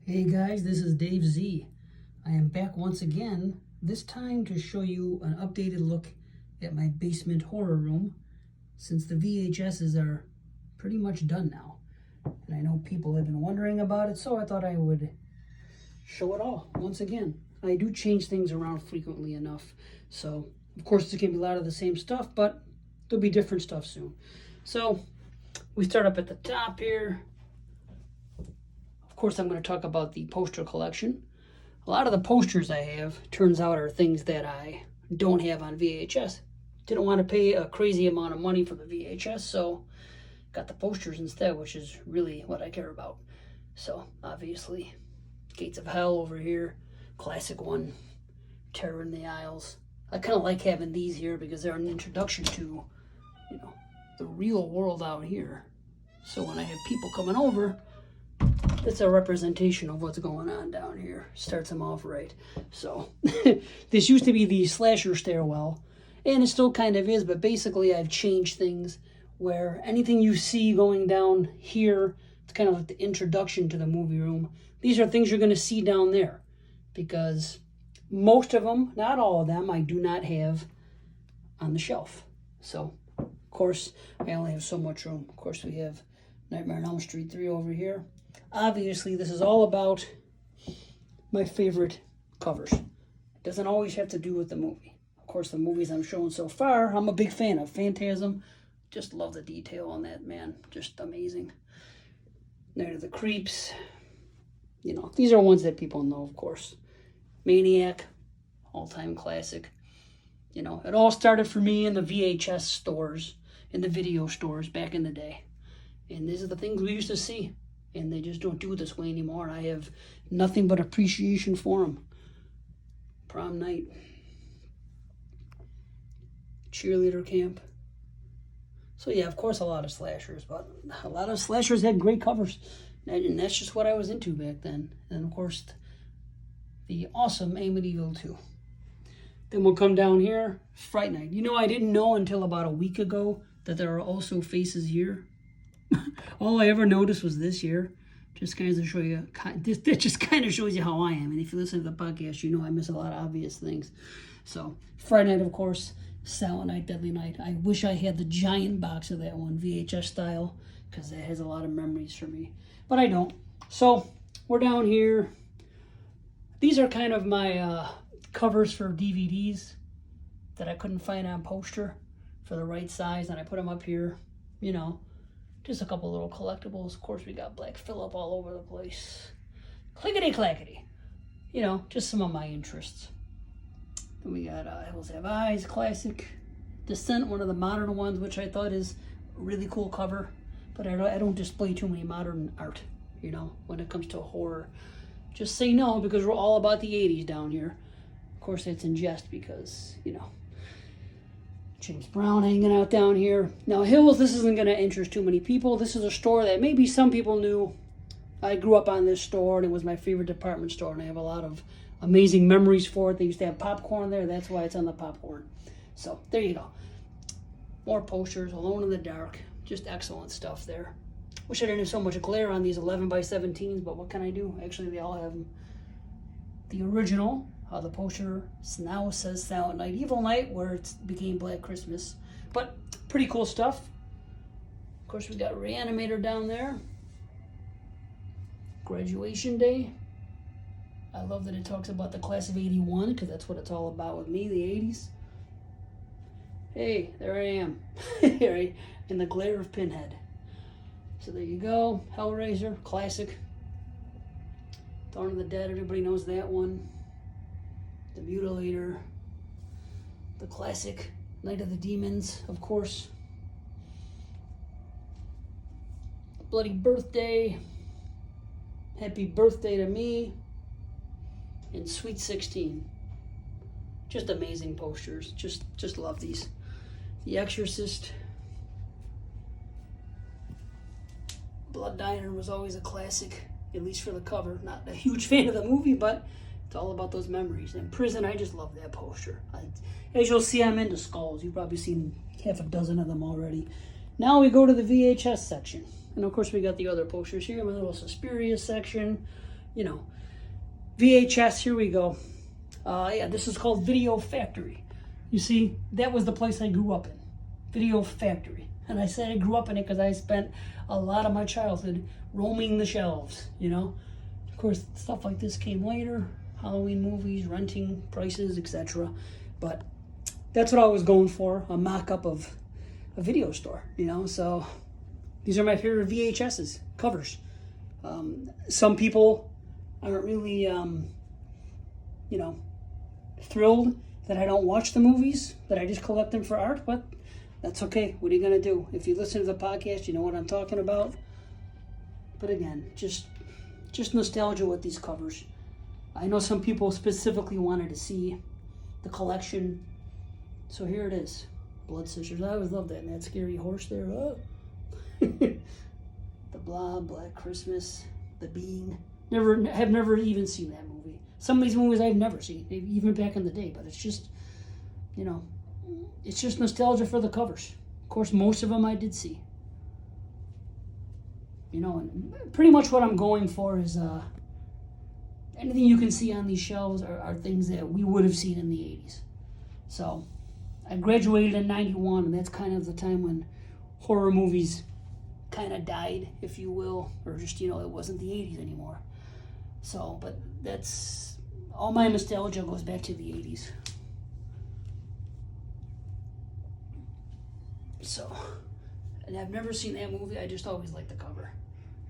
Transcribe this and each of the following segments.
Hey guys, this is Dave Z. I am back once again, this time to show you an updated look at my basement horror room, since the VHSs are pretty much done now. And I know people have been wondering about it, so I thought I would show it all once again. I do change things around frequently enough, so of course there's going to be a lot of the same stuff, but there'll be different stuff soon. So we start up at the top here. Of course, I'm going to talk about the poster collection. A lot of the posters I have, turns out, are things that I don't have on VHS. Didn't want to pay a crazy amount of money for the VHS, so got the posters instead, which is really what I care about. So, obviously, Gates of Hell over here, classic one, Terror in the Aisles. I kind of like having these here because they're an introduction to, the real world out here. So when I have people coming over, that's a representation of what's going on down here. Starts them off right. So this used to be the slasher stairwell, and it still kind of is, but basically I've changed things where anything you see going down here, it's kind of like the introduction to the movie room. These are things you're going to see down there, because most of them, not all of them, I do not have on the shelf. So, of course, I only have so much room. Of course, we have Nightmare on Elm Street 3 over here. Obviously, this is all about my favorite covers. It doesn't always have to do with the movie. Of course, the movies I'm showing so far, I'm a big fan of. Phantasm, just love the detail on that, man. Just amazing. Night of the Creeps. These are ones that people know, of course. Maniac, all-time classic. It all started for me in the VHS stores, in the video stores back in the day. And these are the things we used to see. And they just don't do it this way anymore. I have nothing but appreciation for them. Prom night. Cheerleader camp. So yeah, of course a lot of slashers, but a lot of slashers had great covers. And that's just what I was into back then. And of course, the awesome Amityville 2. Then we'll come down here, Fright Night. I didn't know until about a week ago that there are also faces here. All I ever noticed was this year. Just kind of show you, that just kind of shows you how I am. And if you listen to the podcast, I miss a lot of obvious things. So, Friday Night, of course, Silent Night, Deadly Night. I wish I had the giant box of that one, VHS style, because that has a lot of memories for me. But I don't. So, we're down here. These are kind of my covers for DVDs that I couldn't find on poster for the right size, and I put them up here, Just a couple little collectibles. Of course, we got Black Phillip all over the place. Clickety-clackety. Just some of my interests. Then we got Hills Have Eyes, classic. Descent, one of the modern ones, which I thought is a really cool cover. But I don't display too many modern art, when it comes to horror. Just say no, because we're all about the 80s down here. Of course, it's in jest because, James Brown hanging out down here. Now, Hills, this isn't going to interest too many people. This is a store that maybe some people knew. I grew up on this store, and it was my favorite department store, and I have a lot of amazing memories for it. They used to have popcorn there. That's why it's on the popcorn. So, there you go. More posters, Alone in the Dark. Just excellent stuff there. Wish I didn't have so much glare on these 11 by 17s, but what can I do? Actually, they all have the original. The poster now says Silent Night, Evil Night, where it became Black Christmas. But pretty cool stuff. Of course, we got Reanimator down there. Graduation Day. I love that it talks about the class of 81, because that's what it's all about with me, the 80s. Hey, there I am. In the glare of Pinhead. So there you go. Hellraiser, classic. Dawn of the Dead, everybody knows that one. The Mutilator, the classic Night of the Demons, of course. Bloody Birthday, Happy Birthday to Me, and Sweet 16. Just amazing posters. Just love these. The Exorcist. Blood Diner was always a classic, at least for the cover. Not a huge fan of the movie, but it's all about those memories. And Prison, I just love that poster. As you'll see, I'm into skulls. You've probably seen half a dozen of them already. Now we go to the VHS section. And of course, we got the other posters here. My little Suspiria section. you know. VHS, here we go. Yeah, this is called Video Factory. You see, that was the place I grew up in. Video Factory. And I say I grew up in it because I spent a lot of my childhood roaming the shelves, you know. Of course, stuff like this came later. Halloween movies, renting, prices, etc. But that's what I was going for, a mock-up of a video store, you know. So these are my favorite VHSs, covers. Some people aren't really, you know, thrilled that I don't watch the movies, that I just collect them for art, but that's okay. What are you going to do? If you listen to the podcast, you know what I'm talking about. But again, just nostalgia with these covers. I know some people specifically wanted to see the collection, so here it is. Blood Sisters. I always loved that. And that scary horse there. Oh. The Blob, Black Christmas, The Being. Have never even seen that movie. Some of these movies I've never seen, even back in the day. But it's just, you know, it's just nostalgia for the covers. Of course, most of them I did see. You know, and pretty much what I'm going for is anything you can see on these shelves are things that we would have seen in the 80s. So I graduated in 91, and that's kind of the time when horror movies kind of died, if you will, or just, you know, it wasn't the 80s anymore. So, but that's, all my nostalgia goes back to the 80s. So, and I've never seen that movie, I just always liked the cover,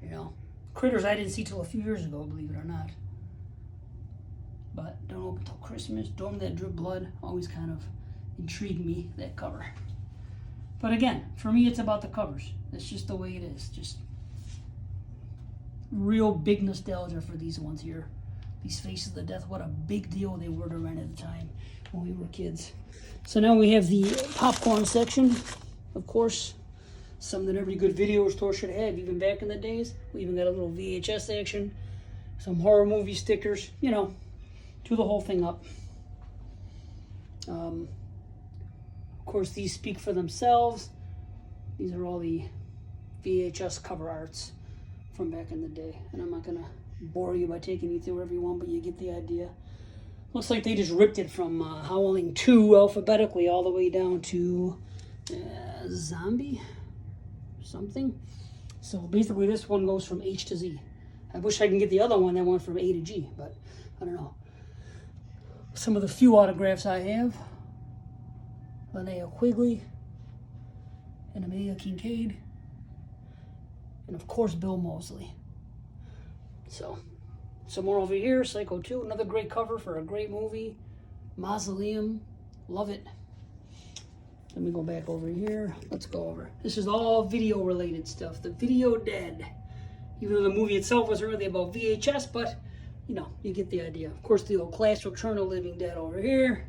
you know. Critters I didn't see till a few years ago, believe it or not. But Don't Open Till Christmas, Dorm That Drip Blood, always kind of intrigued me, that cover. But again, for me, it's about the covers. That's just the way it is. Just real big nostalgia for these ones here. These Faces of Death, what a big deal they were to rent at the time when we were kids. So now we have the popcorn section, of course. Something that every good video store should have, even back in the days. We even got a little VHS action, some horror movie stickers, you know, do the whole thing up. Of course, these speak for themselves. These are all the VHS cover arts from back in the day. And I'm not going to bore you by taking you through every one, but you get the idea. Looks like they just ripped it from Howling 2 alphabetically all the way down to Zombie something. So basically this one goes from H to Z. I wish I can get the other one that went from A to G, but I don't know. Some of the few autographs I have. Linnea Quigley, and Amelia Kincaid, and of course Bill Moseley. So, some more over here, Psycho 2, another great cover for a great movie. Mausoleum, love it. Let me go back over here. Let's go over. This is all video related stuff. The Video Dead. Even though the movie itself wasn't really about VHS, but, you know, you get the idea. Of course, the old classic Return of the Living Dead over here.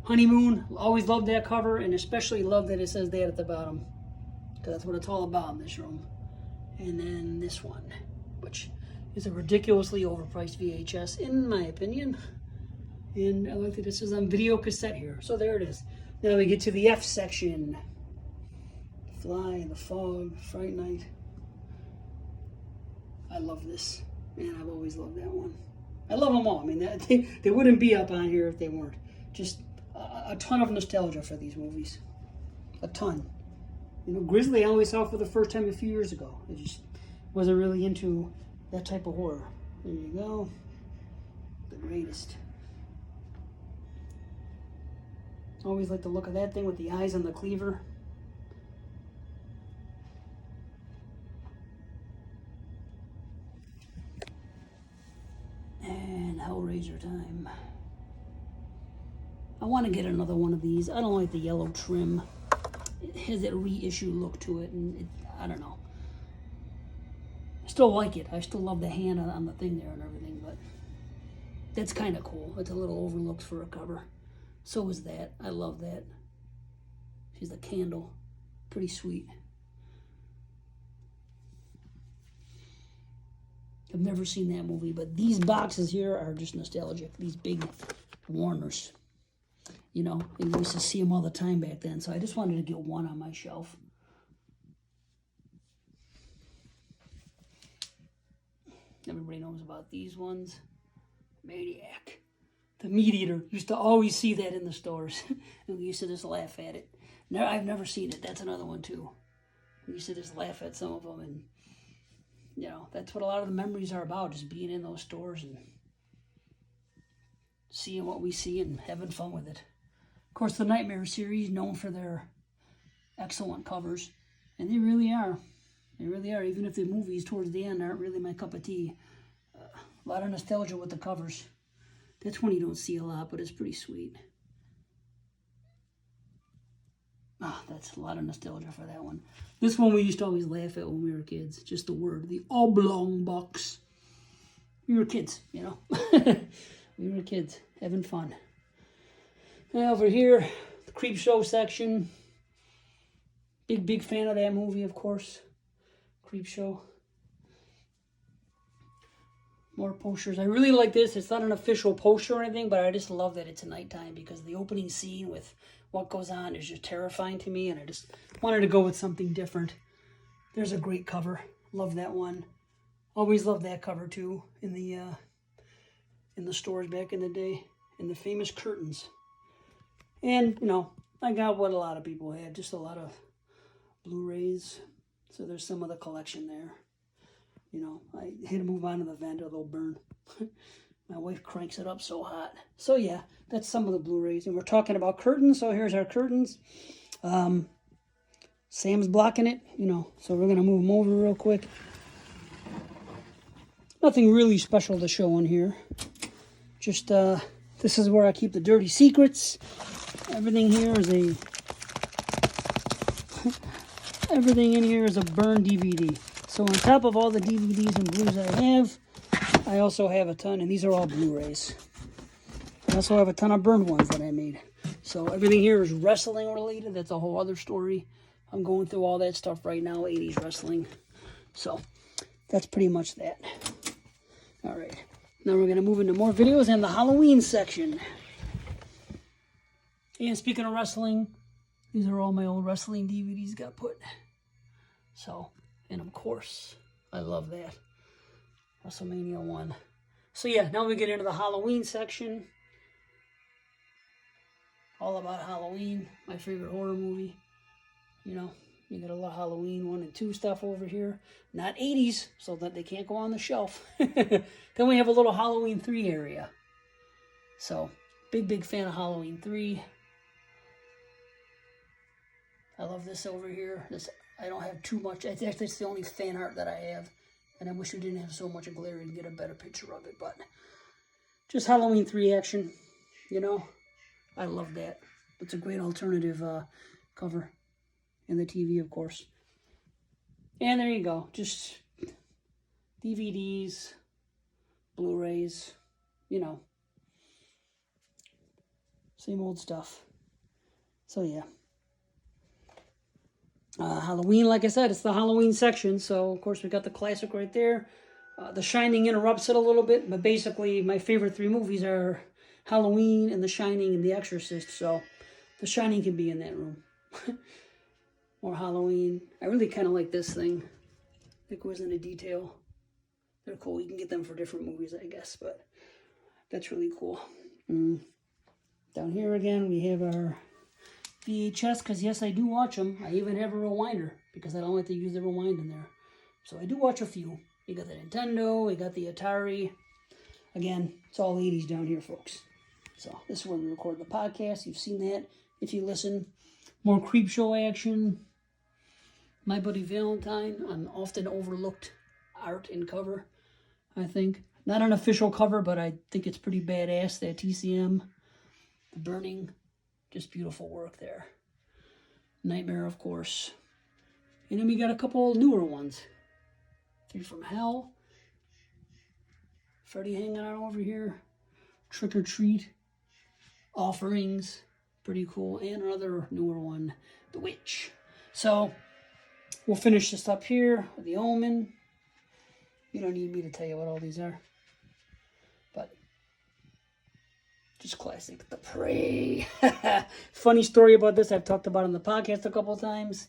Honeymoon, always loved that cover, and especially love that it says that at the bottom, because that's what it's all about in this room. And then this one, which is a ridiculously overpriced VHS, in my opinion. And I like that it says on video cassette here. So there it is. Now we get to the F section. Fly, The Fog, Fright Night. I love this. Man, I've always loved that one. I love them all. I mean, they wouldn't be up on here if they weren't. Just a ton of nostalgia for these movies. A ton. You know, Grizzly I only saw for the first time a few years ago. I just wasn't really into that type of horror. There you go. The greatest. Always like the look of that thing with the eyes on the cleaver. And Hellraiser time. I want to get another one of these. I don't like the yellow trim. It has that reissue look to it, and I don't know. I still like it. I still love the hand on the thing there and everything, but that's kind of cool. It's a little overlooked for a cover. So is that. I love that. She's a candle. Pretty sweet. I've never seen that movie, but these boxes here are just nostalgic. These big Warners. You know, we used to see them all the time back then, so I just wanted to get one on my shelf. Everybody knows about these ones. Maniac. The Meat Eater. Used to always see that in the stores. And we used to just laugh at it. No, I've never seen it. That's another one too. We used to just laugh at some of them, and you know, that's what a lot of the memories are about, just being in those stores and seeing what we see and having fun with it. Of course, the Nightmare series, known for their excellent covers, and they really are. They really are, even if the movies towards the end aren't really my cup of tea. A lot of nostalgia with the covers. That's one you don't see a lot, but it's pretty sweet. Ah, that's a lot of nostalgia for that one. This one we used to always laugh at when we were kids. Just the word, the oblong box. We were kids, you know. We were kids, having fun. Now over here, the Creep Show section. Big fan of that movie, of course. Creep Show. More posters. I really like this. It's not an official poster or anything, but I just love that it's nighttime because the opening scene with what goes on is just terrifying to me, and I just wanted to go with something different. There's a great cover. Love that one. Always loved that cover too in the stores back in the day. And the famous curtains. And, you know, I got what a lot of people had, just a lot of Blu-rays. So there's some of the collection there. You know, I had to move on to the vent or they'll burn. My wife cranks it up so hot. So yeah, that's some of the Blu-rays. And we're talking about curtains, so here's our curtains. Sam's blocking it, you know, so we're going to move them over real quick. Nothing really special to show in here. Just, this is where I keep the dirty secrets. Everything here is everything in here is a burned DVD. So on top of all the DVDs and Blu-rays I have, I also have a ton, and these are all Blu-rays. I also have a ton of burned ones that I made. So everything here is wrestling related. That's a whole other story. I'm going through all that stuff right now, 80s wrestling. So that's pretty much that. All right. Now we're going to move into more videos and the Halloween section. And speaking of wrestling, these are all my old wrestling DVDs got put. So, and of course, I love that. WrestleMania 1. So yeah, now we get into the Halloween section. All about Halloween, my favorite horror movie. You know, you got a lot of Halloween 1 and 2 stuff over here. Not 80s, so that they can't go on the shelf. Then we have a little Halloween 3 area. So, big fan of Halloween 3. I love this over here. This, I don't have too much. I think that's the only fan art that I have. And I wish we didn't have so much glare and get a better picture of it. But just Halloween 3 action, you know. I love that. It's a great alternative cover. And the TV, of course. And there you go. Just DVDs, Blu-rays, you know. Same old stuff. So, yeah. Halloween, like I said, it's the Halloween section. So, of course, we got the classic right there. The Shining interrupts it a little bit. But basically, my favorite 3 movies are Halloween and The Shining and The Exorcist. So, The Shining can be in that room. More Halloween. I really kind of like this thing. It goes into detail. They're cool. You can get them for different movies, I guess. But that's really cool. Down here again, we have our VHS, because yes, I do watch them. I even have a rewinder, because I don't like to use the rewind in there. So I do watch a few. We got the Nintendo, we got the Atari. Again, it's all 80s down here, folks. So this is where we record the podcast. You've seen that if you listen. More Creep Show action. My Buddy Valentine, an often overlooked art and cover, I think. Not an official cover, but I think it's pretty badass, that TCM. The burning, just beautiful work there. Nightmare, of course. And then we got a couple newer ones. 3 from Hell. Freddy hanging out over here. Trick or Treat. Offerings. Pretty cool. And another newer one. The Witch. So, we'll finish this up here with The Omen. You don't need me to tell you what all these are. But just classic. The Prey. Funny story about this. I've talked about on the podcast a couple of times.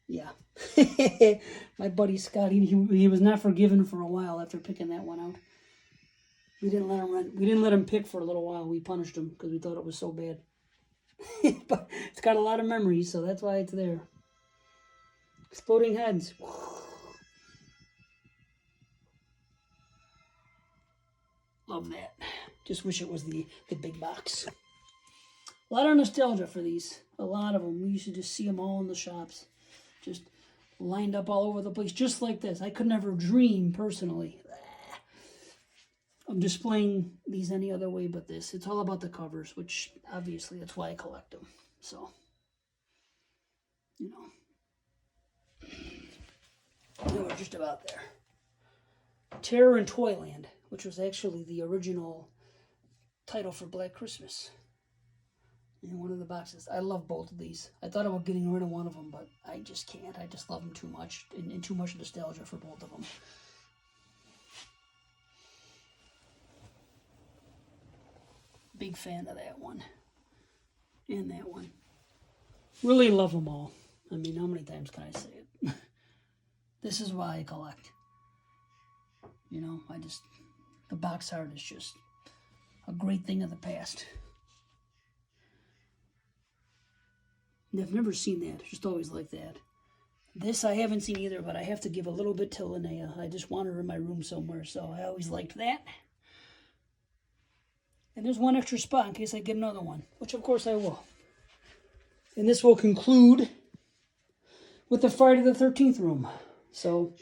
Yeah. My buddy Scott, he was not forgiven for a while after picking that one out. We didn't let him run. We didn't let him pick for a little while. We punished him because we thought it was so bad. But it's got a lot of memories, so that's why it's there. Exploding heads. Love that. Just wish it was the big box. A lot of nostalgia for these. A lot of them. We used to just see them all in the shops. Just lined up all over the place, just like this. I could never dream, personally, of displaying these any other way but this. It's all about the covers, which, obviously, that's why I collect them. So, you know. We're just about there. Terror in Toyland, which was actually the original title for Black Christmas. In one of the boxes. I love both of these. I thought about getting rid of one of them, but I just can't. I just love them too much, and too much nostalgia for both of them. Big fan of that one. And that one. Really love them all. I mean, how many times can I say it? This is why I collect. You know, the box art is just a great thing of the past. I've never seen that. Just always like that. This I haven't seen either, but I have to give a little bit to Linnea. I just want her in my room somewhere, so I always liked that. And there's one extra spot in case I get another one, which of course I will. And this will conclude with the Friday the 13th room. So,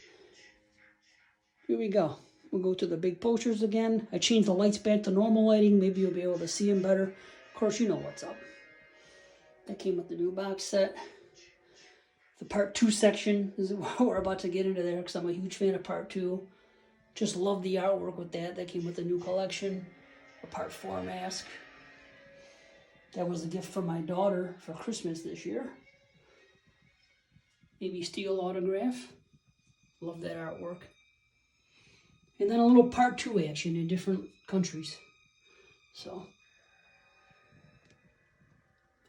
here we go. We'll go to the big posters again. I changed the lights back to normal lighting. Maybe you'll be able to see them better. Of course, you know what's up. That came with the new box set. The part 2 section is what we're about to get into there because I'm a huge fan of part 2. Just love the artwork with that. That came with the new collection. A part 4 mask. That was a gift from my daughter for Christmas this year. Amy Steele autograph. Love that artwork. And then a little part 2 action in different countries. So,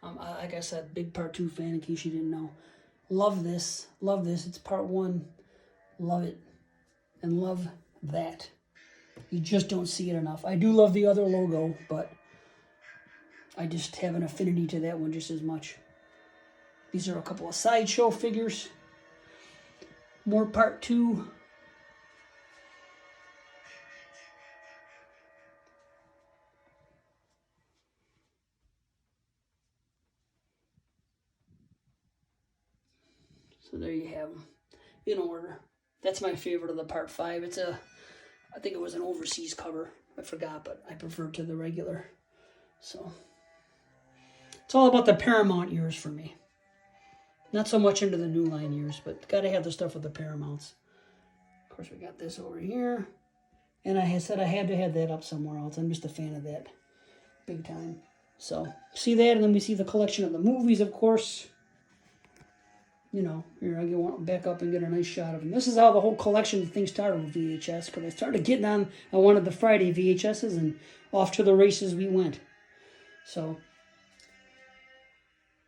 like I said, big part 2 fan in case you didn't know. Love this. Love this. It's part 1. Love it. And love that. You just don't see it enough. I do love the other logo, but I just have an affinity to that one just as much. These are a couple of sideshow figures. More part 2. So there you have them, in order. That's my favorite of the part 5. I think it was an overseas cover. I forgot, but I prefer to the regular. So, it's all about the Paramount years for me. Not so much into the New Line years, but gotta have the stuff with the Paramounts. Of course, we got this over here. And I said I had to have that up somewhere else. I'm just a fan of that. Big time. So, see that, and then we see the collection of the movies, of course. You know, here I get back up and get a nice shot of them. This is how the whole collection of things started with VHS, because I started getting on one of the Friday VHSs, and off to the races we went. So,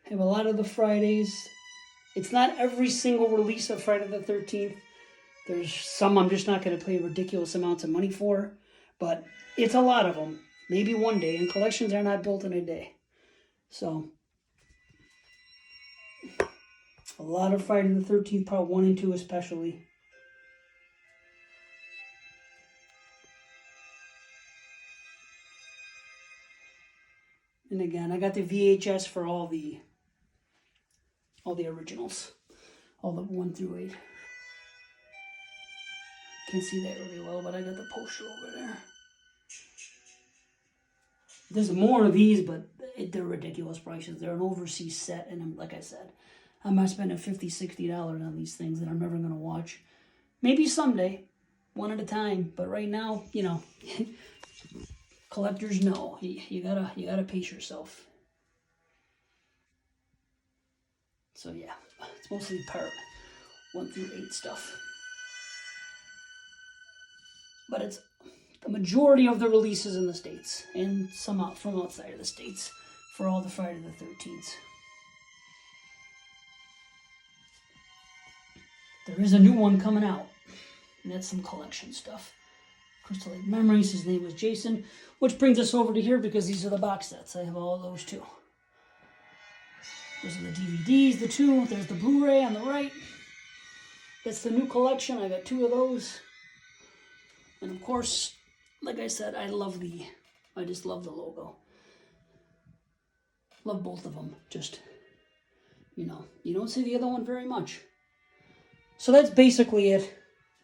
have a lot of the Fridays. It's not every single release of Friday the 13th. There's some I'm just not going to pay ridiculous amounts of money for, but it's a lot of them. Maybe one day, and collections are not built in a day. So, a lot of Friday the 13th, part 1 and 2 especially. And again, I got the VHS for all the originals. All the 1 through 8. Can't see that really well, but I got the poster over there. There's more of these, but they're ridiculous prices. They're an overseas set, and like I said, I'm not spending $50, $60 on these things that I'm never going to watch. Maybe someday, one at a time. But right now, you know, collectors know you gotta pace yourself. So yeah, it's mostly part 1 through 8 stuff. But it's the majority of the releases in the States, and some out from outside of the States for all the Friday the 13th. there is a new one coming out. And that's some collection stuff. Crystal Lake Memories, his name was Jason. Which brings us over to here because these are the box sets. I have all of those too. Those are the DVDs, the two. There's the Blu-ray on the right. That's the new collection. I got 2 of those. And of course, like I said, I just love the logo. Love both of them. Just, you know, you don't see the other one very much. So that's basically it.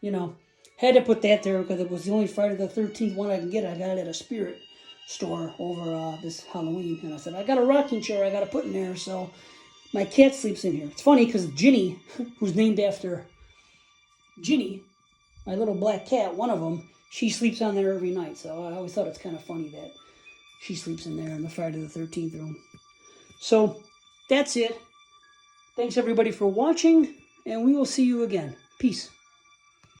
You know, had to put that there because it was the only Friday the 13th one I can get. I got it at a Spirit store over this Halloween. And I said, I got a rocking chair I got to put in there. So my cat sleeps in here. It's funny because Ginny, who's named after Ginny, my little black cat, one of them, she sleeps on there every night. So I always thought it's kind of funny that she sleeps in there in the Friday the 13th room. So that's it. Thanks everybody for watching, and we will see you again. Peace.